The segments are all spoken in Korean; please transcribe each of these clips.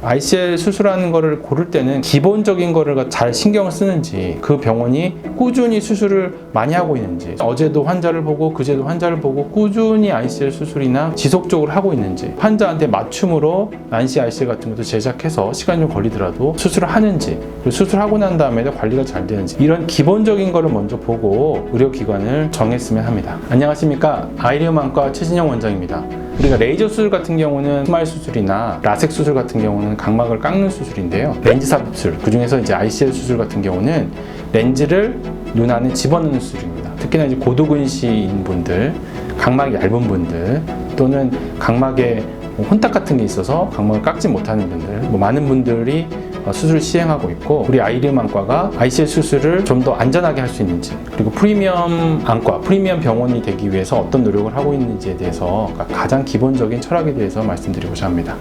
ICL 수술하는 거를 고를 때는 기본적인 거를 잘 신경을 쓰는지, 그 병원이 꾸준히 수술을 많이 하고 있는지, 어제도 환자를 보고 그제도 환자를 보고 꾸준히 ICL 수술이나 지속적으로 하고 있는지, 환자한테 맞춤으로 난시 ICL 같은 것도 제작해서 시간이 좀 걸리더라도 수술을 하는지, 그리고 수술하고 난 다음에도 관리가 잘 되는지, 이런 기본적인 거를 먼저 보고 의료기관을 정했으면 합니다. 안녕하십니까, 아이리움안과 최진영 원장입니다. 우리가 레이저 수술 같은 경우는 스마일 수술이나 라섹 수술 같은 경우는 각막을 깎는 수술인데요. 렌즈 삽입술, 그 중에서 이제 ICL 수술 같은 경우는 렌즈를 눈 안에 집어넣는 수술입니다. 특히나 이제 고도근시인 분들, 각막이 얇은 분들, 또는 각막에 혼탁 같은 게 있어서 각막을 깎지 못하는 분들, 많은 분들이 수술을 시행하고 있고, 우리 아이리움안과가 ICL 수술을 좀 더 안전하게 할 수 있는지, 그리고 프리미엄 안과, 프리미엄 병원이 되기 위해서 어떤 노력을 하고 있는지에 대해서 가장 기본적인 철학에 대해서 말씀드리고자 합니다.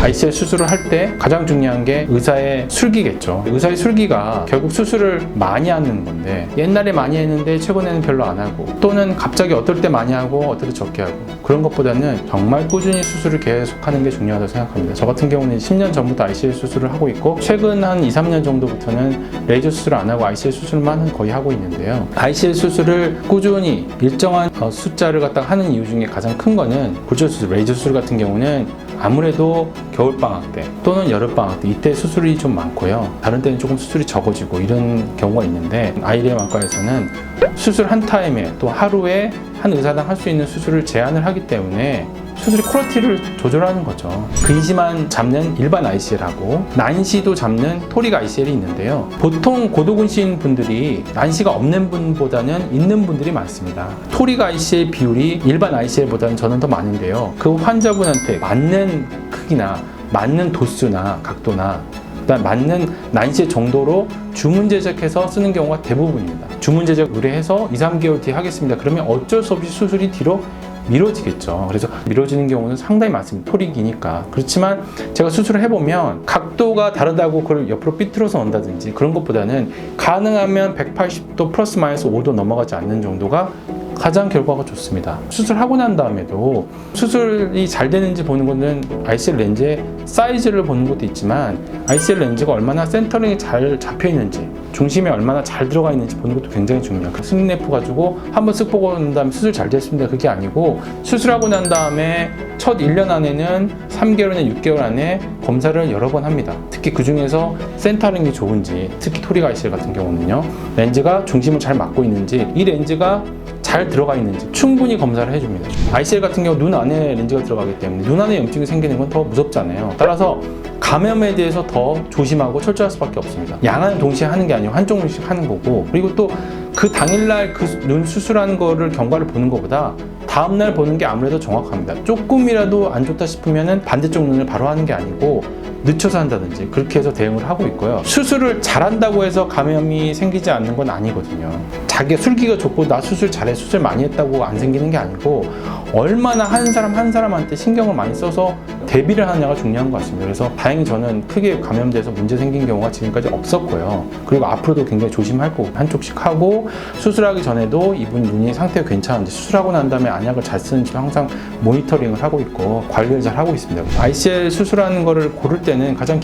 ICL 수술을 할 때 가장 중요한 게 의사의 술기겠죠. 의사의 술기가 결국 수술을 많이 하는 건데, 옛날에 많이 했는데 최근에는 별로 안 하고, 또는 갑자기 어떨 때 많이 하고 어떨 때 적게 하고, 그런 것보다는 정말 꾸준히 수술을 계속하는 게 중요하다고 생각합니다. 저 같은 경우는 10년 전부터 ICL 수술을 하고 있고, 최근 한 2, 3년 정도부터는 레이저 수술을 안 하고 ICL 수술만 거의 하고 있는데요. ICL 수술을 꾸준히 일정한 숫자를 갖다가 하는 이유 중에 가장 큰 거는 골절 수술, 레이저 수술 같은 경우는 아무래도 겨울방학 때 또는 여름방학 때 이때 수술이 좀 많고요. 다른 때는 조금 수술이 적어지고 이런 경우가 있는데, 아이리움안과에서는 수술 한 타임에 또 하루에 한 의사당 할 수 있는 수술을 제한을 하기 때문에 수술의 퀄리티를 조절하는 거죠. 근시만 잡는 일반 ICL하고 난시도 잡는 토릭 ICL이 있는데요. 보통 고도근시인 분들이 난시가 없는 분보다는 있는 분들이 많습니다. 토릭 ICL 비율이 일반 ICL보다는 저는 더 많은데요. 그 환자분한테 맞는 크기나 맞는 도수나 각도나 맞는 난시 정도로 주문 제작해서 쓰는 경우가 대부분입니다. 주문 제작 의뢰해서 2, 3개월 뒤에 하겠습니다. 그러면 어쩔 수 없이 수술이 뒤로 미뤄지겠죠. 그래서 미뤄지는 경우는 상당히 많습니다. 토릭이니까. 그렇지만 제가 수술을 해보면 각도가 다르다고 그걸 옆으로 삐뚤어서 온다든지 그런 것보다는 가능하면 180도 플러스 마이너스 5도 넘어가지 않는 정도가 가장 결과가 좋습니다. 수술하고 난 다음에도 수술이 잘 되는지 보는 것은 ICL 렌즈의 사이즈를 보는 것도 있지만, ICL 렌즈가 얼마나 센터링이 잘 잡혀 있는지, 중심에 얼마나 잘 들어가 있는지 보는 것도 굉장히 중요해요. 스닉네프 가지고 한번 쓱 보고 난 다음에 수술 잘 됐습니다, 그게 아니고, 수술하고 난 다음에 첫 1년 안에는 3개월이나 6개월 안에 검사를 여러 번 합니다. 특히 그 중에서 센터링이 좋은지, 특히 토릭 ICL 같은 경우는요, 렌즈가 중심을 잘 맞고 있는지, 이 렌즈가 잘 들어가 있는지 충분히 검사를 해줍니다. ICL 같은 경우 눈 안에 렌즈가 들어가기 때문에 눈 안에 염증이 생기는 건 더 무섭잖아요. 따라서 감염에 대해서 더 조심하고 철저할 수밖에 없습니다. 양안을 동시에 하는 게 아니고 한쪽 눈씩 하는 거고, 그리고 또 그 당일날 그 눈 수술하는 거를 경과를 보는 것보다 다음날 보는 게 아무래도 정확합니다. 조금이라도 안 좋다 싶으면은 반대쪽 눈을 바로 하는 게 아니고 늦춰서 한다든지 그렇게 해서 대응을 하고 있고요. 수술을 잘한다고 해서 감염이 생기지 않는 건 아니거든요. 자기가 술기가 좋고 나 수술 잘해, 수술 많이 했다고 안 생기는 게 아니고, 얼마나 한 사람 한 사람한테 신경을 많이 써서 대비를 하느냐가 중요한 것 같습니다. 그래서 다행히 저는 크게 감염돼서 문제 생긴 경우가 지금까지 없었고요. 그리고 앞으로도 굉장히 조심할 거고, 한쪽씩 하고, 수술하기 전에도 이분 눈이 상태가 괜찮은지, 수술하고 난 다음에 안약을 잘 쓰는지 항상 모니터링을 하고 있고 관리를 잘 하고 있습니다. ICL 수술하는 거를 고를 때는 가장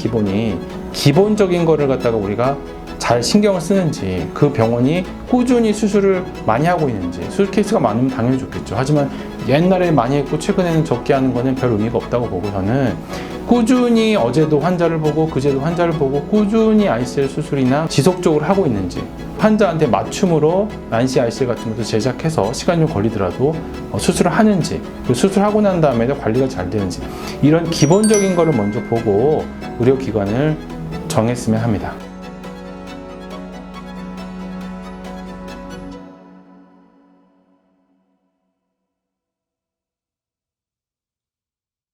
기본적인 거를 갖다가 우리가 잘 신경을 쓰는지, 그 병원이 꾸준히 수술을 많이 하고 있는지, 수술 케이스가 많으면 당연히 좋겠죠. 하지만 옛날에 많이 했고 최근에는 적게 하는 거는 별 의미가 없다고 보고, 저는 꾸준히 어제도 환자를 보고 그제도 환자를 보고 꾸준히 ICL 수술이나 지속적으로 하고 있는지, 환자한테 맞춤으로 난시 ICL 같은 것도 제작해서 시간이 좀 걸리더라도 수술을 하는지, 그리고 수술하고 난 다음에도 관리가 잘 되는지, 이런 기본적인 거를 먼저 보고 의료기관을 정했으면 합니다.